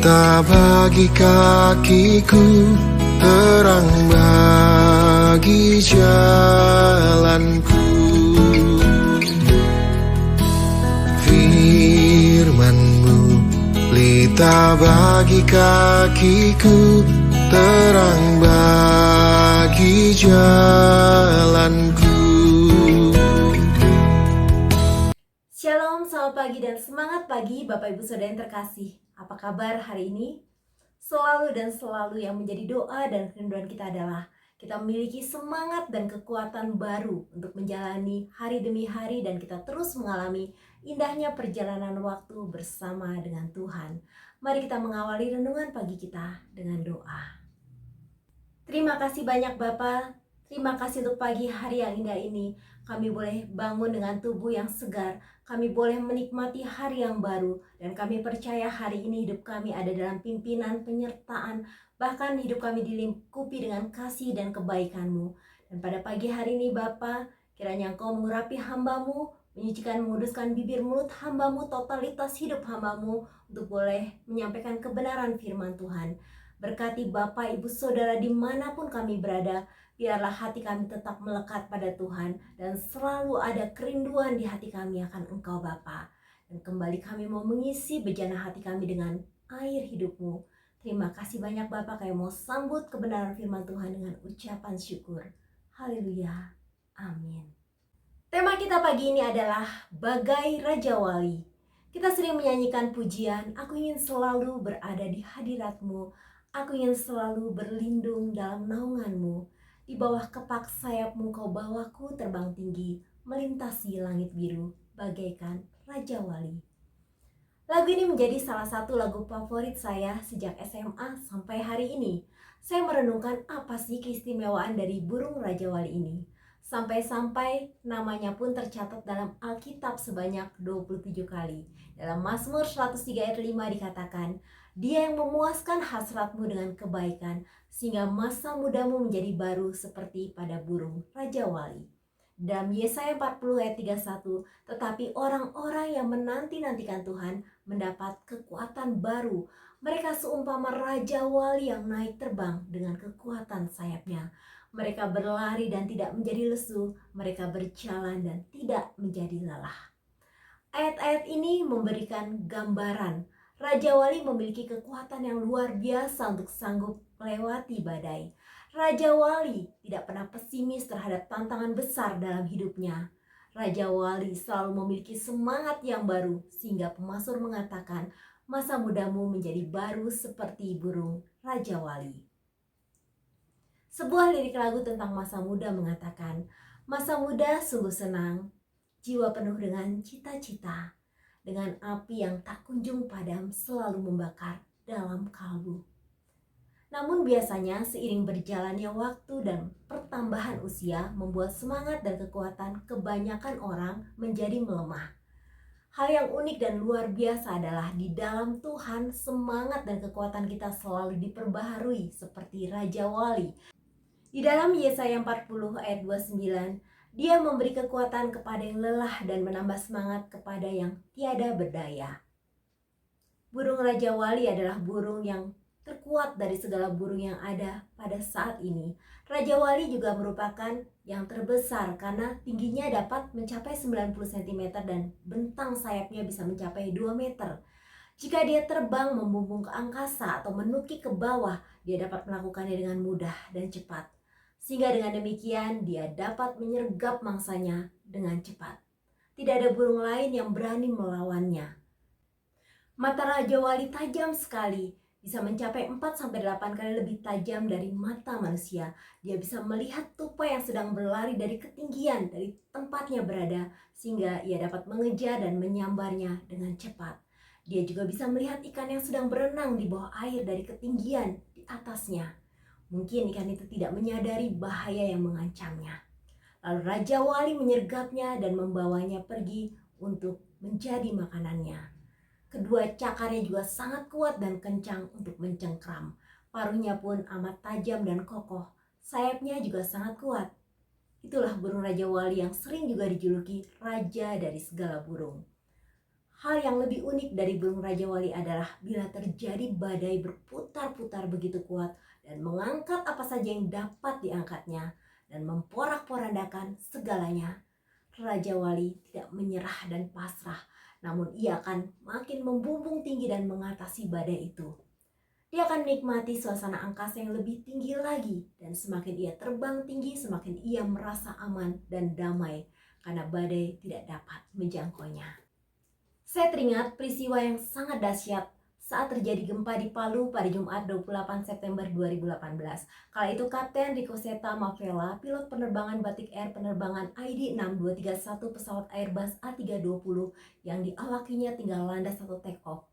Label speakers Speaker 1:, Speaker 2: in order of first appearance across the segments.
Speaker 1: pelita bagi kakiku, terang bagi jalanku. Firman-Mu pelita bagi kakiku, terang bagi jalanku.
Speaker 2: Shalom, selamat pagi dan semangat pagi Bapak Ibu Saudara yang terkasih. Apa kabar hari ini? Selalu dan selalu yang menjadi doa dan kerinduan kita adalah kita memiliki semangat dan kekuatan baru untuk menjalani hari demi hari dan kita terus mengalami indahnya perjalanan waktu bersama dengan Tuhan. Mari kita mengawali renungan pagi kita dengan doa. Terima kasih banyak Bapak. Terima kasih untuk pagi hari yang indah ini. Kami boleh bangun dengan tubuh yang segar. Kami boleh menikmati hari yang baru. Dan kami percaya hari ini hidup kami ada dalam pimpinan, penyertaan. Bahkan hidup kami dilingkupi dengan kasih dan kebaikan-Mu. Dan pada pagi hari ini Bapa, kiranya Engkau mengurapi hamba-Mu, menyucikan, menguduskan bibir mulut hamba-Mu, totalitas hidup hamba-Mu untuk boleh menyampaikan kebenaran firman Tuhan. Berkati Bapak, Ibu, Saudara dimanapun kami berada, biarlah hati kami tetap melekat pada Tuhan dan selalu ada kerinduan di hati kami akan Engkau Bapa. Dan kembali kami mau mengisi bejana hati kami dengan air hidup-Mu. Terima kasih banyak Bapak, kami mau sambut kebenaran firman Tuhan dengan ucapan syukur. Haleluya. Amin. Tema kita pagi ini adalah Bagai Raja Wali. Kita sering menyanyikan pujian, aku ingin selalu berada di hadirat-Mu. Aku ingin selalu berlindung dalam naungan-Mu. Di bawah kepak sayap-Mu Kau bawaku terbang tinggi, melintasi langit biru, bagaikan Raja Wali. Lagu ini menjadi salah satu lagu favorit saya sejak SMA sampai hari ini. Saya merenungkan apa sih keistimewaan dari burung Raja Wali ini. Sampai-sampai namanya pun tercatat dalam Alkitab sebanyak 27 kali. Dalam Mazmur 103 ayat 5 dikatakan, Dia yang memuaskan hasratmu dengan kebaikan, sehingga masa mudamu menjadi baru seperti pada burung Raja Wali. Dalam Yesaya 40 ayat 31, tetapi orang-orang yang menanti-nantikan Tuhan mendapat kekuatan baru. Mereka seumpama Raja Wali yang naik terbang dengan kekuatan sayapnya. Mereka berlari dan tidak menjadi lesu, mereka berjalan dan tidak menjadi lelah. Ayat-ayat ini memberikan gambaran Raja Wali memiliki kekuatan yang luar biasa untuk sanggup melewati badai. Raja Wali tidak pernah pesimis terhadap tantangan besar dalam hidupnya. Raja Wali selalu memiliki semangat yang baru sehingga pemazmur mengatakan masa mudamu menjadi baru seperti burung Raja Wali. Sebuah lirik lagu tentang masa muda mengatakan, masa muda sungguh senang, jiwa penuh dengan cita-cita, dengan api yang tak kunjung padam selalu membakar dalam kalbu. Namun biasanya seiring berjalannya waktu dan pertambahan usia membuat semangat dan kekuatan kebanyakan orang menjadi melemah. Hal yang unik dan luar biasa adalah di dalam Tuhan semangat dan kekuatan kita selalu diperbaharui seperti Raja Wali. Di dalam Yesaya 40 ayat 29, Dia memberi kekuatan kepada yang lelah dan menambah semangat kepada yang tiada berdaya. Burung Raja Wali adalah burung yang terkuat dari segala burung yang ada pada saat ini. Raja Wali juga merupakan yang terbesar karena tingginya dapat mencapai 90 cm dan bentang sayapnya bisa mencapai 2 meter. Jika dia terbang membumbung ke angkasa atau menukik ke bawah, dia dapat melakukannya dengan mudah dan cepat. Sehingga dengan demikian dia dapat menyergap mangsanya dengan cepat. Tidak ada burung lain yang berani melawannya. Mata Raja Wali tajam sekali, bisa mencapai 4-8 kali lebih tajam dari mata manusia. Dia bisa melihat tupai yang sedang berlari dari ketinggian dari tempatnya berada, sehingga ia dapat mengejar dan menyambarnya dengan cepat. Dia juga bisa melihat ikan yang sedang berenang di bawah air dari ketinggian di atasnya. Mungkin ikan itu tidak menyadari bahaya yang mengancamnya. Lalu Raja Wali menyergapnya dan membawanya pergi untuk menjadi makanannya. Kedua cakarnya juga sangat kuat dan kencang untuk mencengkram. Paruhnya pun amat tajam dan kokoh. Sayapnya juga sangat kuat. Itulah burung Raja Wali yang sering juga dijuluki raja dari segala burung. Hal yang lebih unik dari burung Raja Wali adalah bila terjadi badai berputar-putar begitu kuat dan mengangkat apa saja yang dapat diangkatnya dan memporak-porandakan segalanya. Raja Wali tidak menyerah dan pasrah, namun ia akan makin membumbung tinggi dan mengatasi badai itu. Dia akan menikmati suasana angkasa yang lebih tinggi lagi, dan semakin ia terbang tinggi, semakin ia merasa aman dan damai karena badai tidak dapat menjangkaunya. Saya teringat peristiwa yang sangat dahsyat saat terjadi gempa di Palu pada Jumat 28 September 2018. Kala itu Kapten Ricoseta Mavela, pilot penerbangan Batik Air penerbangan ID 6231 pesawat Airbus A320 yang diawakinya tinggal landas atau take off.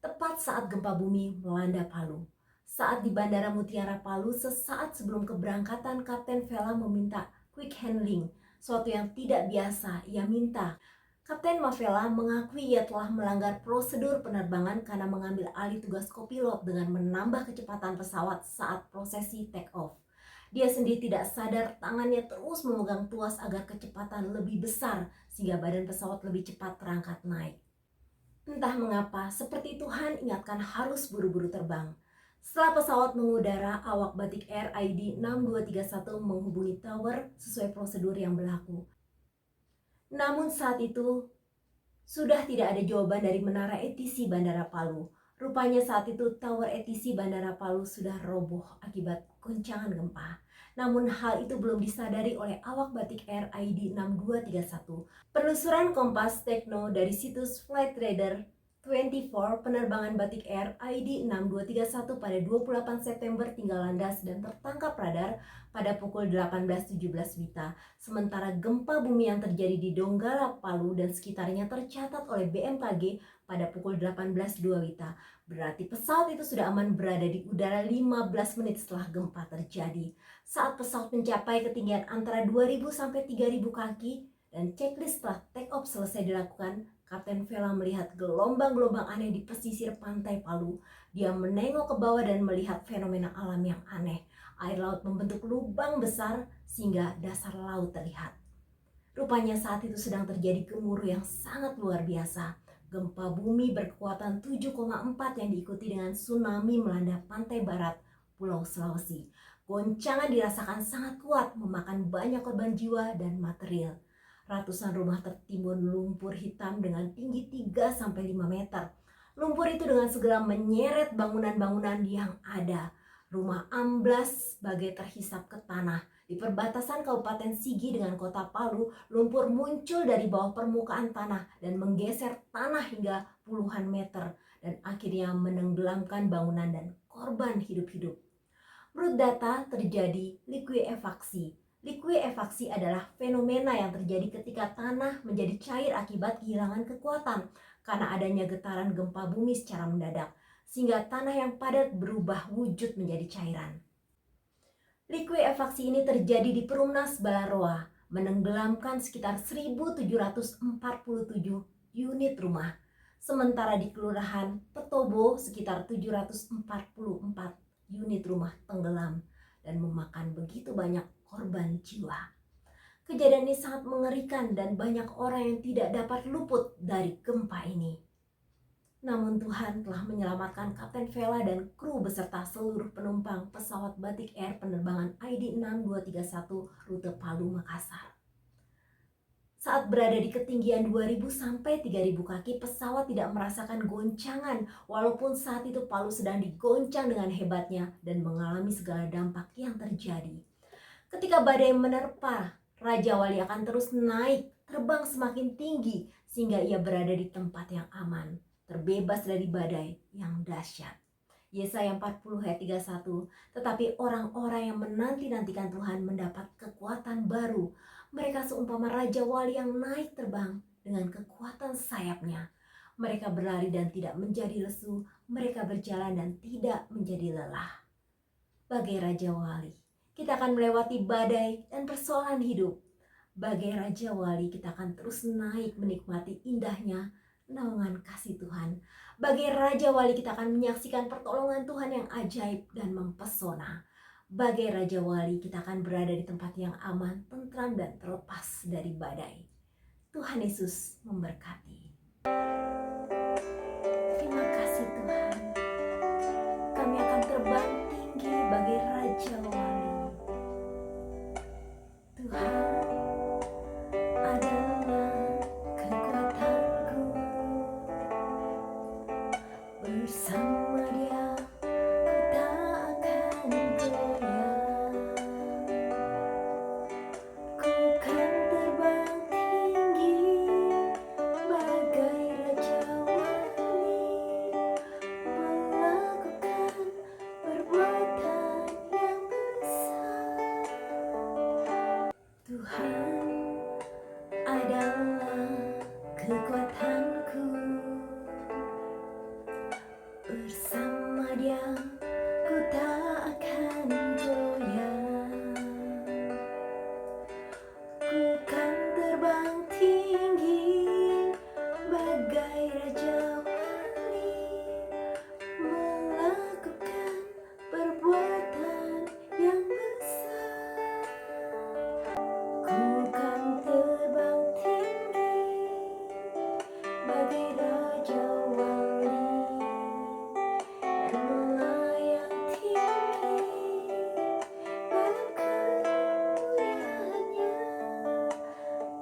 Speaker 2: Tepat saat gempa bumi melanda Palu. Saat di Bandara Mutiara Palu, sesaat sebelum keberangkatan, Kapten Vela meminta quick handling, suatu yang tidak biasa ia minta. Kapten Mavela mengakui ia telah melanggar prosedur penerbangan karena mengambil alih tugas kopilot dengan menambah kecepatan pesawat saat prosesi take off. Dia sendiri tidak sadar tangannya terus memegang tuas agar kecepatan lebih besar sehingga badan pesawat lebih cepat terangkat naik. Entah mengapa, seperti Tuhan ingatkan harus buru-buru terbang. Setelah pesawat mengudara, awak Batik Air ID 6231 menghubungi tower sesuai prosedur yang berlaku. Namun saat itu, sudah tidak ada jawaban dari menara ATC Bandara Palu. Rupanya saat itu tower ATC Bandara Palu sudah roboh akibat goncangan gempa. Namun hal itu belum disadari oleh awak Batik Air ID 6231. Penelusuran Kompas Tekno dari situs Flight Radar 24 penerbangan Batik Air ID 6231 pada 28 September tinggal landas dan tertangkap radar pada pukul 18.17 WITA. Sementara gempa bumi yang terjadi di Donggala, Palu dan sekitarnya tercatat oleh BMKG pada pukul 18.02 WITA. Berarti pesawat itu sudah aman berada di udara 15 menit setelah gempa terjadi. Saat pesawat mencapai ketinggian antara 2.000 sampai 3.000 kaki dan checklist setelah take off selesai dilakukan, Kapten Vela melihat gelombang-gelombang aneh di pesisir pantai Palu. Dia menengok ke bawah dan melihat fenomena alam yang aneh. Air laut membentuk lubang besar sehingga dasar laut terlihat. Rupanya saat itu sedang terjadi gemuruh yang sangat luar biasa. Gempa bumi berkekuatan 7,4 yang diikuti dengan tsunami melanda pantai barat Pulau Sulawesi. Goncangan dirasakan sangat kuat, memakan banyak korban jiwa dan material. Ratusan rumah tertimbun lumpur hitam dengan tinggi 3-5 meter. Lumpur itu dengan segera menyeret bangunan-bangunan yang ada. Rumah amblas bagai terhisap ke tanah. Di perbatasan Kabupaten Sigi dengan Kota Palu, lumpur muncul dari bawah permukaan tanah dan menggeser tanah hingga puluhan meter dan akhirnya menenggelamkan bangunan dan korban hidup-hidup. Menurut data, terjadi likuifaksi. Likuifaksi adalah fenomena yang terjadi ketika tanah menjadi cair akibat kehilangan kekuatan karena adanya getaran gempa bumi secara mendadak, sehingga tanah yang padat berubah wujud menjadi cairan. Likuifaksi ini terjadi di Perumnas Balaroa, menenggelamkan sekitar 1.747 unit rumah. Sementara di Kelurahan Petobo sekitar 744 unit rumah tenggelam dan memakan begitu banyak korban jiwa. Kejadian ini sangat mengerikan dan banyak orang yang tidak dapat luput dari gempa ini. Namun Tuhan telah menyelamatkan Kapten Vela dan kru beserta seluruh penumpang pesawat Batik Air penerbangan ID 6231 rute Palu Makassar. Saat berada di ketinggian 2.000 sampai 3.000 kaki, pesawat tidak merasakan goncangan walaupun saat itu Palu sedang digoncang dengan hebatnya dan mengalami segala dampak yang terjadi. Ketika badai menerpa, Raja Wali akan terus naik, terbang semakin tinggi sehingga ia berada di tempat yang aman, terbebas dari badai yang dahsyat. Yesaya 40 ayat 31, tetapi orang-orang yang menanti-nantikan Tuhan mendapat kekuatan baru. Mereka seumpama Raja Wali yang naik terbang dengan kekuatan sayapnya. Mereka berlari dan tidak menjadi lesu, mereka berjalan dan tidak menjadi lelah. Bagai Raja Wali, kita akan melewati badai dan persoalan hidup. Bagai Raja Wali, kita akan terus naik menikmati indahnya naungan kasih Tuhan. Bagai Raja Wali, kita akan menyaksikan pertolongan Tuhan yang ajaib dan mempesona. Bagai Raja Wali, kita akan berada di tempat yang aman, tentram dan terlepas dari badai. Tuhan Yesus memberkati. Bersama Dia ku tak akan goyah. Ku kan terbang tinggi bagai raja wali, melakukan perbuatan yang besar. Tuhan adalah kekuatanku. Bersama Dia ku tak akan goyah. Ku kan terbang tinggi bagai raja wali, melakukan perbuatan yang besar. Ku kan terbang tinggi bagai raja wali dan melayang tinggi dalam kemuliaannya.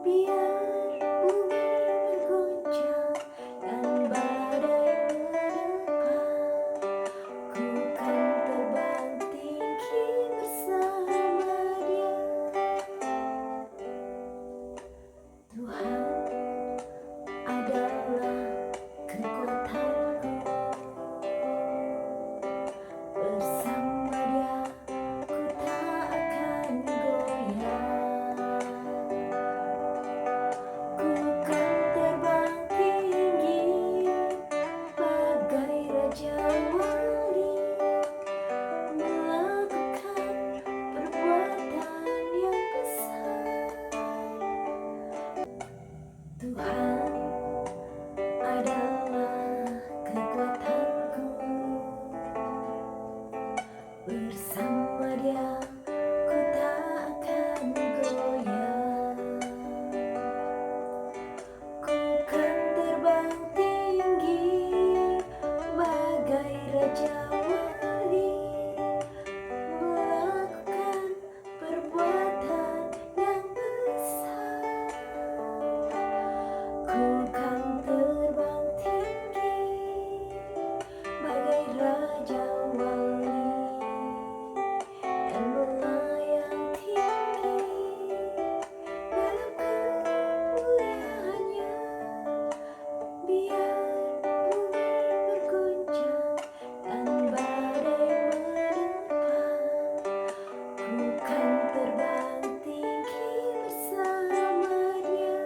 Speaker 2: Biar bumi bergoncang dan badai menerpa, ku kan terbang tinggi bersama Dia. Tuhan adalah kekuatanku. Bersama Dia ku tak akan goyah. Ku kan terbang tinggi bagai raja wali, melakukan perbuatan yang besar. Tuhan adalah kekuatanku. Bersama Dia ku tak akan goyah. Ku kan terbang tinggi bagai raja wali, melakukan perbuatan yang besar. Ku kan terbang tinggi bagai raja wali dan melayang tinggi dalam kemuliaannya. Biar bumi bergoncang dan badai menerpa, ku kan terbang tinggi bersama Dia.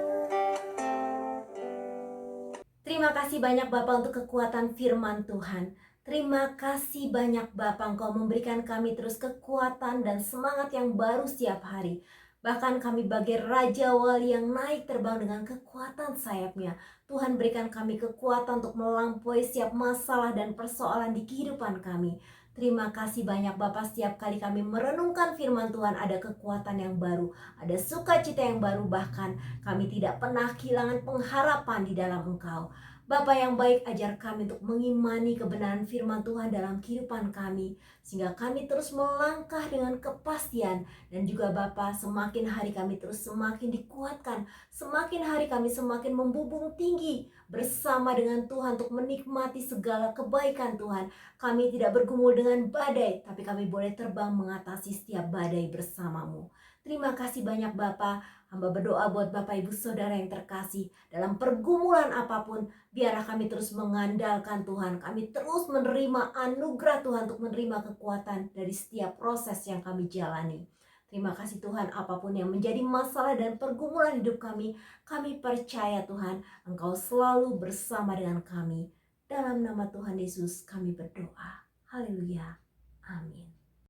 Speaker 2: Terima kasih banyak Bapak untuk kekuatan firman Tuhan. Terima kasih banyak Bapak, Engkau memberikan kami terus kekuatan dan semangat yang baru setiap hari. Bahkan kami bagai Raja Wali yang naik terbang dengan kekuatan sayapnya. Tuhan berikan kami kekuatan untuk melampaui setiap masalah dan persoalan di kehidupan kami. Terima kasih banyak Bapak, setiap kali kami merenungkan firman Tuhan ada kekuatan yang baru, ada sukacita yang baru, bahkan kami tidak pernah kehilangan pengharapan di dalam Engkau. Bapa yang baik, ajar kami untuk mengimani kebenaran firman Tuhan dalam kehidupan kami, sehingga kami terus melangkah dengan kepastian. Dan juga Bapa, semakin hari kami terus semakin dikuatkan, semakin hari kami semakin membubung tinggi bersama dengan Tuhan untuk menikmati segala kebaikan Tuhan. Kami tidak bergumul dengan badai, tapi kami boleh terbang mengatasi setiap badai bersamamu. Terima kasih banyak Bapa. Hamba berdoa buat Bapak Ibu Saudara yang terkasih, dalam pergumulan apapun, biarlah kami terus mengandalkan Tuhan. Kami terus menerima anugerah Tuhan untuk menerima kekuatan dari setiap proses yang kami jalani. Terima kasih Tuhan, apapun yang menjadi masalah dan pergumulan hidup kami percaya Tuhan, Engkau selalu bersama dengan kami. Dalam nama Tuhan Yesus kami berdoa. Haleluya. Amin.